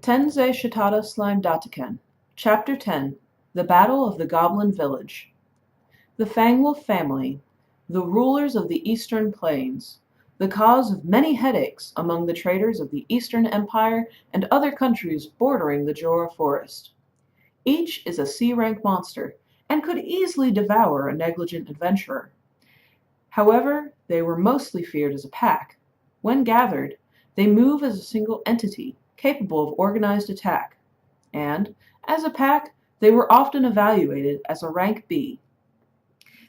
Tensei Shitara Slime Dattaken. Chapter 10. The Battle of the Goblin Village. The Fangwolf family, the rulers of the Eastern Plains, the cause of many headaches among the traders of the Eastern Empire and other countries bordering the Guro forest. Each is a C-rank monster, and could easily devour a negligent adventurer. However, they were mostly feared as a pack. When gathered, they move as a single entity, capable of organized attack, and, as a pack, they were often evaluated as a rank B.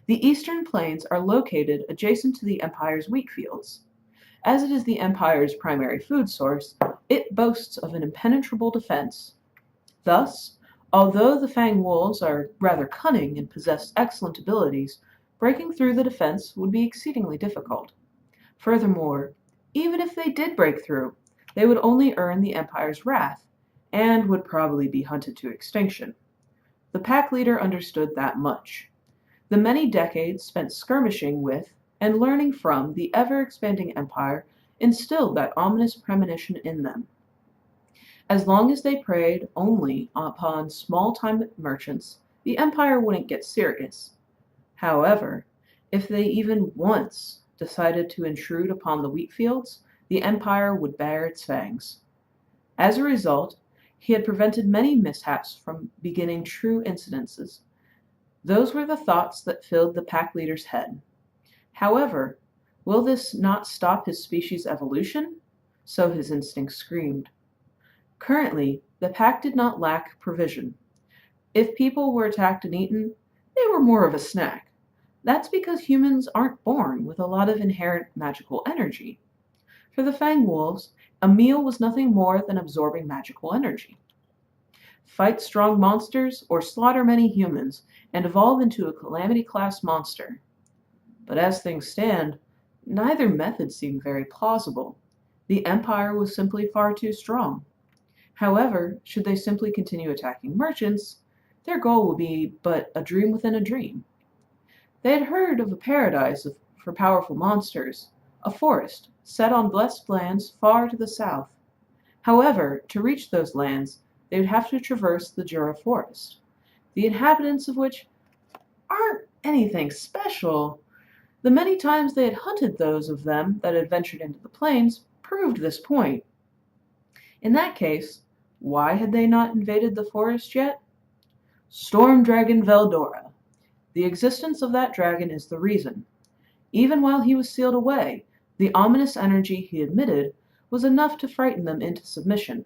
The Eastern Plains are located adjacent to the Empire's wheat fields. As it is the Empire's primary food source, it boasts of an impenetrable defense. Thus, although the Fang wolves are rather cunning and possess excellent abilities, breaking through the defense would be exceedingly difficult. Furthermore, even if they did break through, they would only earn the Empire's wrath, and would probably be hunted to extinction. The pack leader understood that much. The many decades spent skirmishing with and learning from the ever-expanding Empire instilled that ominous premonition in them. As long as they preyed only upon small-time merchants, the Empire wouldn't get serious. However, if they even once decided to intrude upon the wheat fields, the Empire would bare its fangs. As a result, he had prevented many mishaps from beginning true incidences. Those were the thoughts that filled the pack leader's head. However, will this not stop his species' evolution? So his instincts screamed. Currently, the pack did not lack provision. If people were attacked and eaten, they were more of a snack. That's because humans aren't born with a lot of inherent magical energy. For the Fang wolves, a meal was nothing more than absorbing magical energy. Fight strong monsters or slaughter many humans and evolve into a calamity-class monster. But as things stand, neither method seemed very plausible. The Empire was simply far too strong. However, should they simply continue attacking merchants, their goal would be but a dream within a dream. They had heard of a paradise for powerful monsters, a forest set on blessed lands far to the south. However, to reach those lands, they would have to traverse the Guro forest, the inhabitants of which aren't anything special. The many times they had hunted those of them that had ventured into the plains proved this point. In that case, why had they not invaded the forest yet? Storm Dragon Veldora. The existence of that dragon is the reason. Even while he was sealed away, the ominous energy he emitted was enough to frighten them into submission.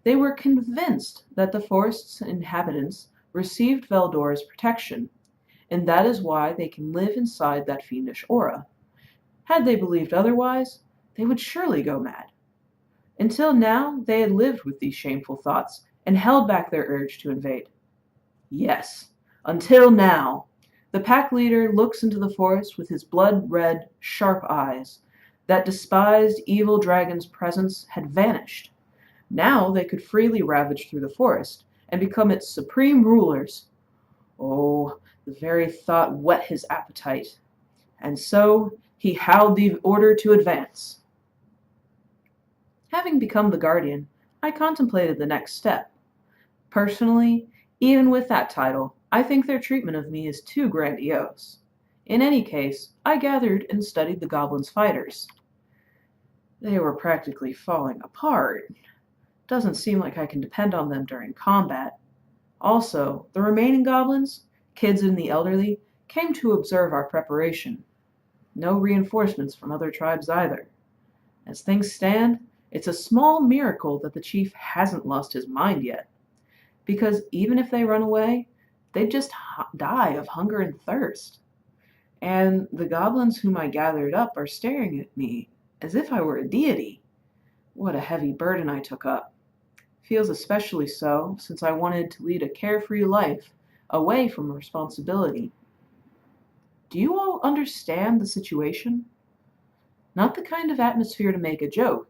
They were convinced that the forest's inhabitants received Veldora's protection, and that is why they can live inside that fiendish aura. Had they believed otherwise, they would surely go mad. Until now, they had lived with these shameful thoughts and held back their urge to invade. Yes, until now. The pack leader looks into the forest with his blood-red, sharp eyes. That despised evil dragon's presence had vanished. Now they could freely ravage through the forest and become its supreme rulers. Oh, the very thought whet his appetite. And so he howled the order to advance. Having become the guardian, I contemplated the next step. Personally, even with that title, I think their treatment of me is too grandiose. In any case, I gathered and studied the goblins' fighters. They were practically falling apart. Doesn't seem like I can depend on them during combat. Also, the remaining goblins, kids and the elderly, came to observe our preparation. No reinforcements from other tribes either. As things stand, it's a small miracle that the chief hasn't lost his mind yet. Because even if they run away, they'd just die of hunger and thirst. And the goblins whom I gathered up are staring at me as if I were a deity. What a heavy burden I took up. Feels especially so since I wanted to lead a carefree life away from responsibility. Do you all understand the situation? Not the kind of atmosphere to make a joke,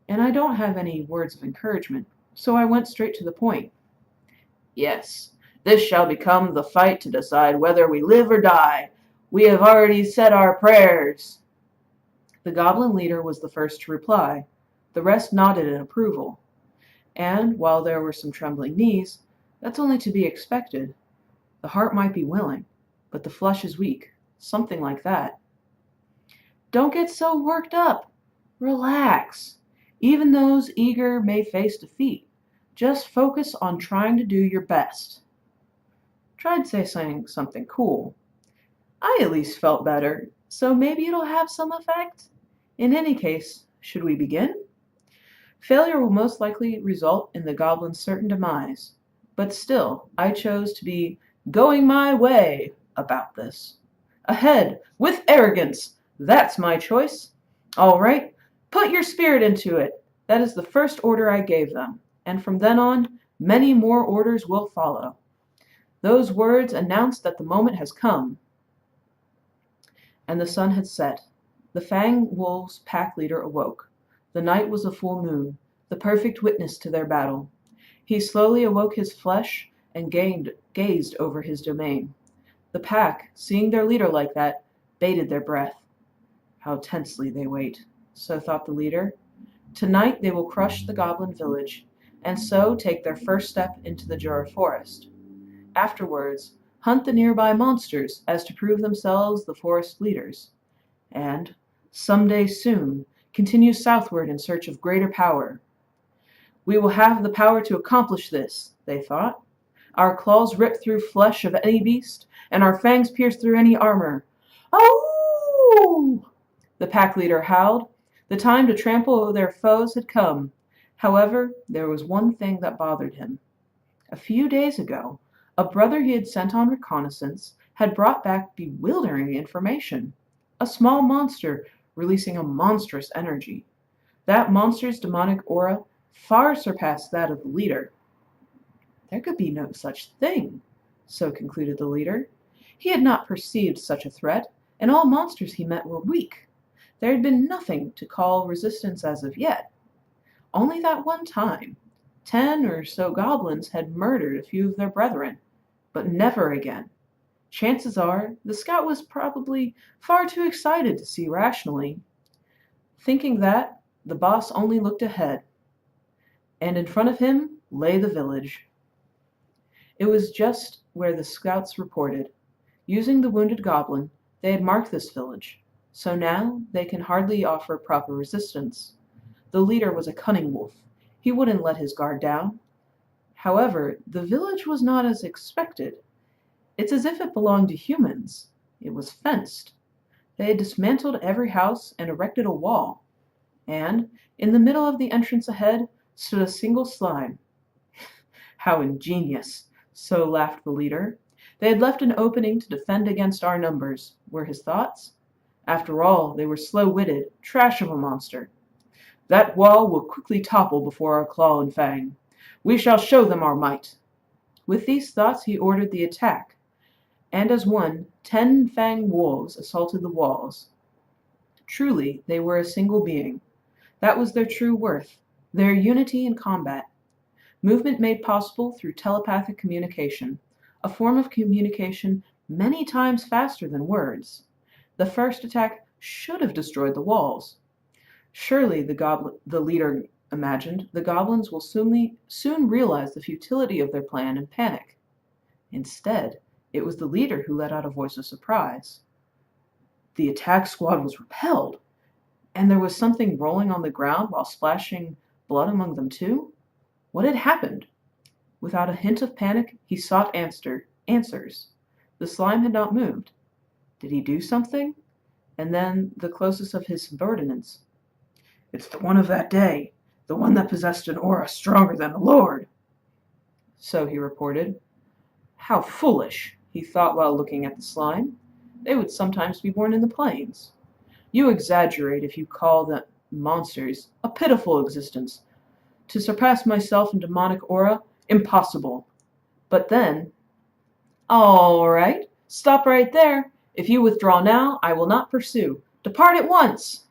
and I don't have any words of encouragement, so I went straight to the point. Yes, this shall become the fight to decide whether we live or die. We have already said our prayers. The goblin leader was the first to reply. The rest nodded in approval. And while there were some trembling knees, that's only to be expected. The heart might be willing, but the flesh is weak. Something like that. Don't get so worked up. Relax. Even those eager may face defeat. Just focus on trying to do your best. Tried saying something cool. I at least felt better, so maybe it'll have some effect. In any case, should we begin? Failure will most likely result in the goblin's certain demise, but still, I chose to be going my way about this. Ahead, with arrogance, that's my choice. All right, put your spirit into it. That is the first order I gave them, and from then on, many more orders will follow. Those words announced that the moment has come, and the sun had set. The Fang Wolves' pack leader awoke. The night was a full moon, the perfect witness to their battle. He slowly awoke his flesh and gazed over his domain. The pack, seeing their leader like that, bated their breath. How tensely they wait, so thought the leader. Tonight they will crush the goblin village, and so take their first step into the Jura forest. Afterwards, hunt the nearby monsters as to prove themselves the forest leaders. And, someday soon, continue southward in search of greater power. We will have the power to accomplish this, they thought. Our claws rip through flesh of any beast, and our fangs pierce through any armor. Oh! The pack leader howled. The time to trample over their foes had come. However, there was one thing that bothered him. A few days ago, a brother he had sent on reconnaissance had brought back bewildering information. A small monster releasing a monstrous energy. That monster's demonic aura far surpassed that of the leader. There could be no such thing, so concluded the leader. He had not perceived such a threat, and all monsters he met were weak. There had been nothing to call resistance as of yet. Only that one time, 10 or so goblins had murdered a few of their brethren, but never again. Chances are the scout was probably far too excited to see rationally. Thinking that, the boss only looked ahead, and in front of him lay the village. It was just where the scouts reported. Using the wounded goblin, they had marked this village, so now they can hardly offer proper resistance. The leader was a cunning wolf. He wouldn't let his guard down. However, the village was not as expected. It's as if it belonged to humans. It was fenced. They had dismantled every house and erected a wall. And, in the middle of the entrance ahead, stood a single slime. How ingenious, so laughed the leader. They had left an opening to defend against our numbers, were his thoughts. After all, they were slow-witted, trash of a monster. That wall will quickly topple before our claw and fang. We shall show them our might. With these thoughts he ordered the attack, and as one, 10 fang wolves assaulted the walls. Truly, they were a single being. That was their true worth, their unity in combat. Movement made possible through telepathic communication, a form of communication many times faster than words. The first attack should have destroyed the walls. Surely, the leader imagined, the goblins will soon realize the futility of their plan and panic. Instead, it was the leader who let out a voice of surprise. The attack squad was repelled, and there was something rolling on the ground while splashing blood among them too? What had happened? Without a hint of panic, he sought answers. The slime had not moved. Did he do something? And then the closest of his subordinates. It's the one of that day, the one that possessed an aura stronger than a lord. So he reported. How foolish, he thought while looking at the slime. They would sometimes be born in the plains. You exaggerate if you call the monsters a pitiful existence. To surpass myself in demonic aura, impossible. But then, all right, stop right there. If you withdraw now, I will not pursue. Depart at once.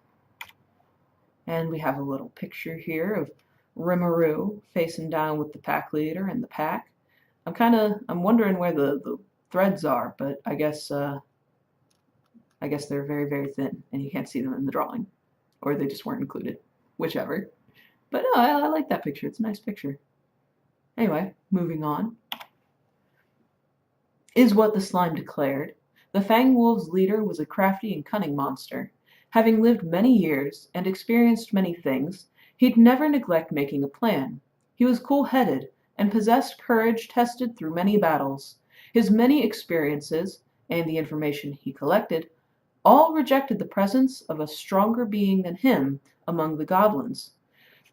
And we have a little picture here of Rimuru facing down with the pack leader and the pack. I'm wondering where the threads are, but I guess they're very, very thin and you can't see them in the drawing. Or they just weren't included. Whichever. But no, I like that picture. It's a nice picture. Anyway, moving on. Is what the slime declared. The Fang Wolf's leader was a crafty and cunning monster. Having lived many years and experienced many things, he'd never neglect making a plan. He was cool-headed and possessed courage tested through many battles. His many experiences, and the information he collected, all rejected the presence of a stronger being than him among the goblins.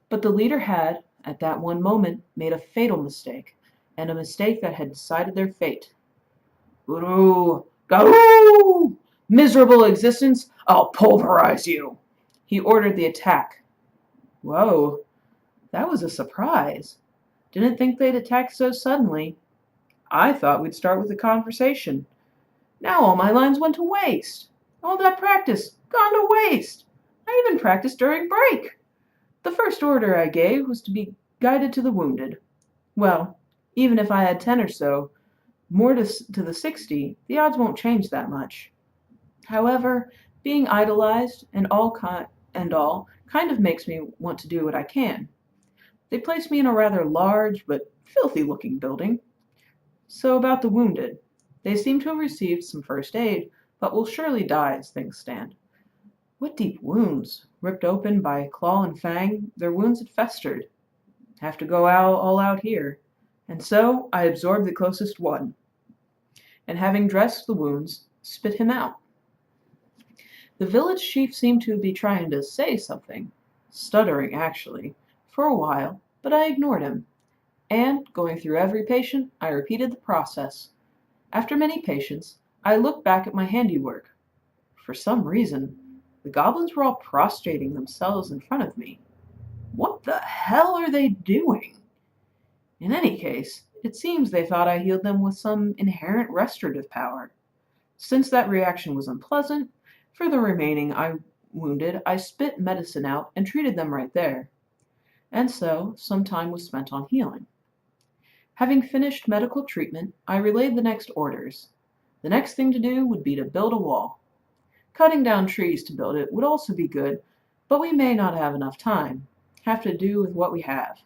But the leader had, at that one moment, made a fatal mistake, and a mistake that had decided their fate. Guro! Guro! Miserable existence, I'll pulverize you! He ordered the attack. Whoa, that was a surprise. Didn't think they'd attack so suddenly. I thought we'd start with a conversation. Now all my lines went to waste. All that practice, gone to waste. I even practiced during break. The first order I gave was to be guided to the wounded. Well, even if I had 10 or so, more to the 60, the odds won't change that much. However, being idolized and all kind of makes me want to do what I can. They placed me in a rather large but filthy-looking building. So about the wounded. They seem to have received some first aid, but will surely die as things stand. What deep wounds! Ripped open by claw and fang, their wounds had festered. Have to go all out here. And so I absorbed the closest one, and having dressed the wounds, spit him out. The village chief seemed to be trying to say something, stuttering actually, for a while, but I ignored him, and, going through every patient, I repeated the process. After many patients, I looked back at my handiwork. For some reason, the goblins were all prostrating themselves in front of me. What the hell are they doing? In any case, it seems they thought I healed them with some inherent restorative power. Since that reaction was unpleasant, for the remaining wounded, I spit medicine out and treated them right there. And so, some time was spent on healing. Having finished medical treatment, I relayed the next orders. The next thing to do would be to build a wall. Cutting down trees to build it would also be good, but we may not have enough time. Have to do with what we have.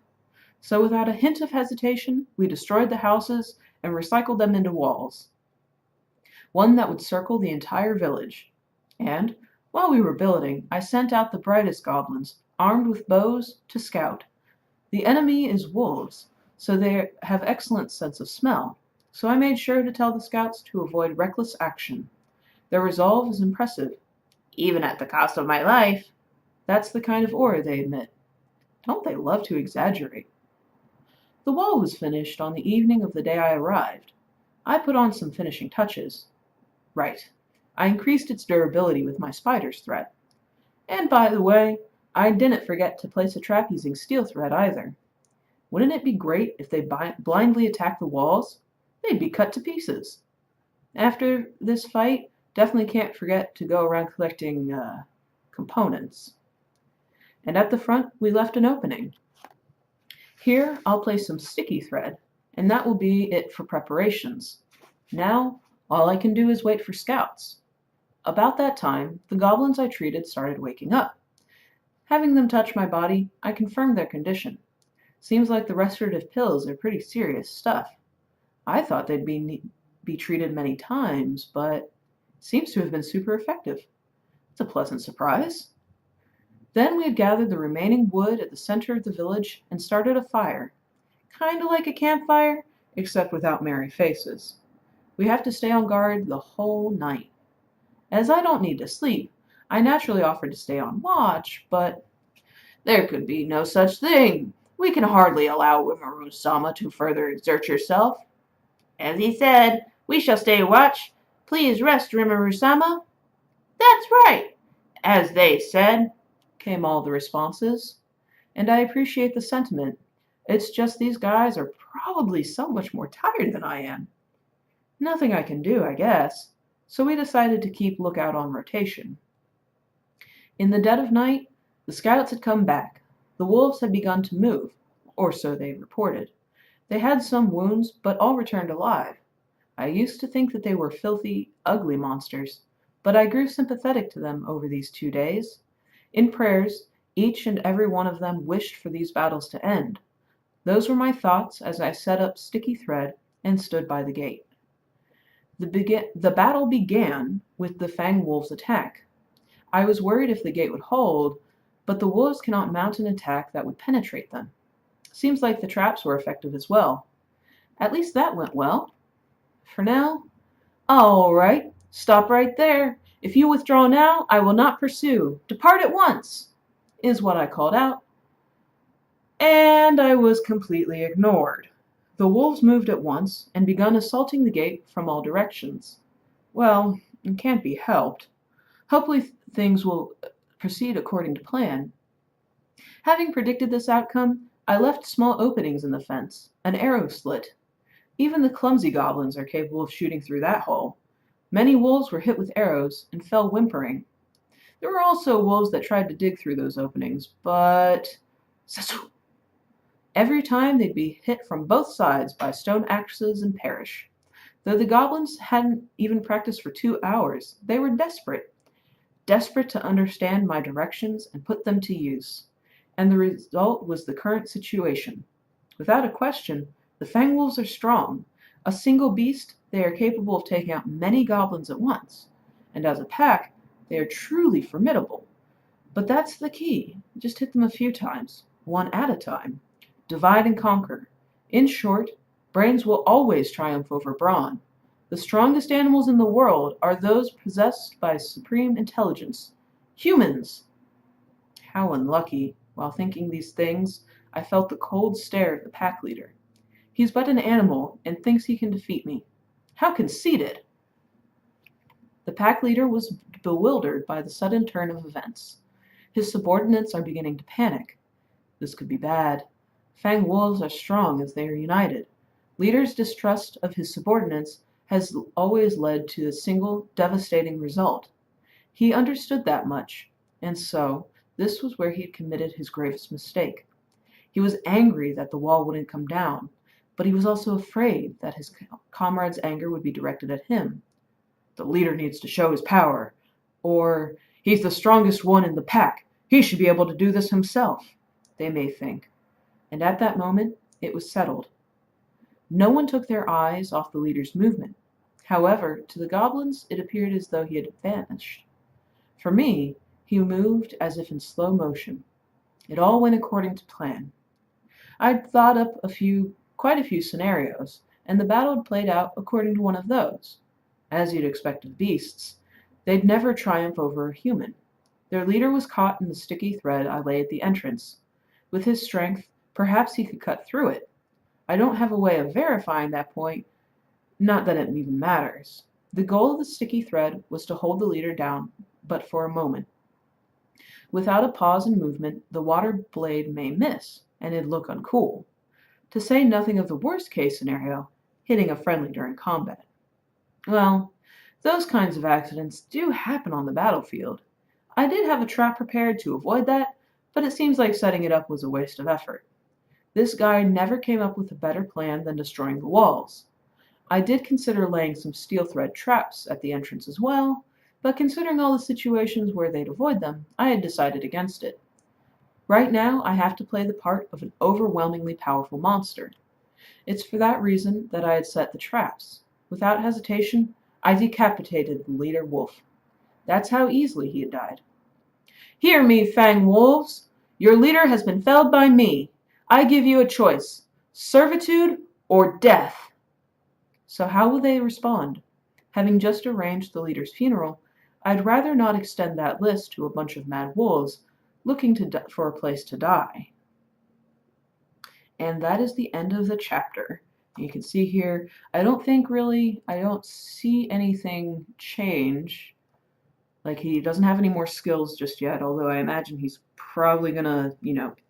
So without a hint of hesitation, we destroyed the houses and recycled them into walls. One that would circle the entire village. And, while we were building, I sent out the brightest goblins, armed with bows, to scout. The enemy is wolves, so they have excellent sense of smell, so I made sure to tell the scouts to avoid reckless action. Their resolve is impressive. Even at the cost of my life. That's the kind of aura they emit. Don't they love to exaggerate? The wall was finished on the evening of the day I arrived. I put on some finishing touches. Right. I increased its durability with my spider's thread. And by the way, I didn't forget to place a trap using steel thread either. Wouldn't it be great if they blindly attacked the walls? They'd be cut to pieces. After this fight, definitely can't forget to go around collecting components. And at the front, we left an opening. Here, I'll place some sticky thread, and that will be it for preparations. Now, all I can do is wait for scouts. About that time, the goblins I treated started waking up. Having them touch my body, I confirmed their condition. Seems like the restorative pills are pretty serious stuff. I thought they'd be treated many times, but seems to have been super effective. It's a pleasant surprise. Then we had gathered the remaining wood at the center of the village and started a fire. Kinda like a campfire, except without merry faces. We have to stay on guard the whole night. As I don't need to sleep, I naturally offered to stay on watch, but there could be no such thing. We can hardly allow Wimaru-sama to further exert yourself. As he said, we shall stay watch. Please rest, Rimuru-sama. That's right, as they said, came all the responses. And I appreciate the sentiment. It's just these guys are probably so much more tired than I am. Nothing I can do, I guess. So we decided to keep lookout on rotation. In the dead of night, the scouts had come back. The wolves had begun to move, or so they reported. They had some wounds, but all returned alive. I used to think that they were filthy, ugly monsters, but I grew sympathetic to them over these 2 days. In prayers, Each and every one of them wished for these battles to end. Those were my thoughts as I set up sticky thread and stood by the gate. The battle began with the fang wolves' attack. I was worried if the gate would hold, but the wolves cannot mount an attack that would penetrate them. Seems like the traps were effective as well. At least that went well. For now. All right, stop right there. If you withdraw now, I will not pursue. Depart at once, is what I called out. And I was completely ignored. The wolves moved at once and begun assaulting the gate from all directions. Well, it can't be helped. Hopefully things will proceed according to plan. Having predicted this outcome, I left small openings in the fence, an arrow slit. Even the clumsy goblins are capable of shooting through that hole. Many wolves were hit with arrows and fell whimpering. There were also wolves that tried to dig through those openings, but every time they'd be hit from both sides by stone axes and perish. Though the goblins hadn't even practiced for 2 hours, they were desperate to understand my directions and put them to use. And the result was the current situation. Without a question, the fang wolves are strong. A single beast, they are capable of taking out many goblins at once. And as a pack, they are truly formidable. But that's the key. Just hit them a few times, one at a time. Divide and conquer. In short, brains will always triumph over brawn. The strongest animals in the world are those possessed by supreme intelligence. Humans! How unlucky. While thinking these things, I felt the cold stare of the pack leader. He's but an animal and thinks he can defeat me. How conceited! The pack leader was bewildered by the sudden turn of events. His subordinates are beginning to panic. This could be bad. Fang wolves are strong as they are united. Leader's distrust of his subordinates has always led to a single devastating result. He understood that much, and so this was where he had committed his gravest mistake. He was angry that the wall wouldn't come down, but he was also afraid that his comrades' anger would be directed at him. The leader needs to show his power, or he's the strongest one in the pack. He should be able to do this himself, they may think. And at that moment, it was settled. No one took their eyes off the leader's movement. However, to the goblins, it appeared as though he had vanished. For me, he moved as if in slow motion. It all went according to plan. I'd thought up quite a few scenarios, and the battle had played out according to one of those. As you'd expect of beasts, they'd never triumph over a human. Their leader was caught in the sticky thread I lay at the entrance. With his strength, perhaps he could cut through it. I don't have a way of verifying that point, not that it even matters. The goal of the sticky thread was to hold the leader down, but for a moment. Without a pause in movement, the water blade may miss, and it'd look uncool. To say nothing of the worst case scenario, hitting a friendly during combat. Well, those kinds of accidents do happen on the battlefield. I did have a trap prepared to avoid that, but it seems like setting it up was a waste of effort. This guy never came up with a better plan than destroying the walls. I did consider laying some steel thread traps at the entrance as well, but considering all the situations where they'd avoid them, I had decided against it. Right now, I have to play the part of an overwhelmingly powerful monster. It's for that reason that I had set the traps. Without hesitation, I decapitated the leader wolf. That's how easily he had died. Hear me, fang wolves! Your leader has been felled by me. I give you a choice, servitude or death. So how will they respond? Having just arranged the leader's funeral, I'd rather not extend that list to a bunch of mad wolves looking for a place to die. And that is the end of the chapter. You can see here, I don't see anything change. Like, he doesn't have any more skills just yet, although I imagine he's probably gonna,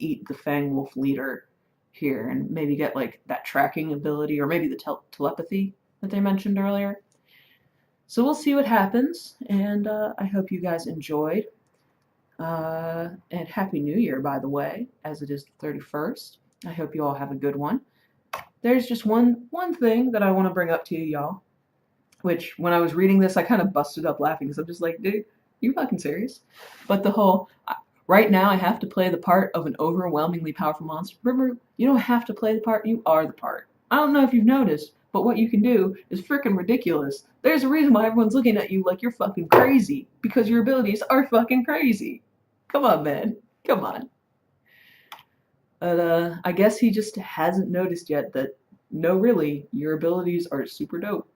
eat the Fang Wolf leader here and maybe get, like, that tracking ability or maybe the telepathy that they mentioned earlier. So we'll see what happens, and I hope you guys enjoyed. And Happy New Year, by the way, as it is the 31st. I hope you all have a good one. There's just one thing that I want to bring up to you, y'all. Which, when I was reading this, I kind of busted up laughing because I'm just like, dude, you fucking serious? But the whole Right now, I have to play the part of an overwhelmingly powerful monster. Remember, you don't have to play the part, you are the part. I don't know if you've noticed, but what you can do is freaking ridiculous. There's a reason why everyone's looking at you like you're fucking crazy, because your abilities are fucking crazy. Come on, man. Come on. But I guess he just hasn't noticed yet that, no, really, your abilities are super dope.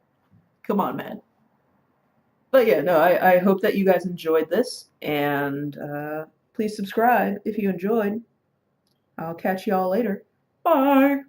Come on, man. But yeah, no, I hope that you guys enjoyed this, and please subscribe if you enjoyed. I'll catch y'all later. Bye!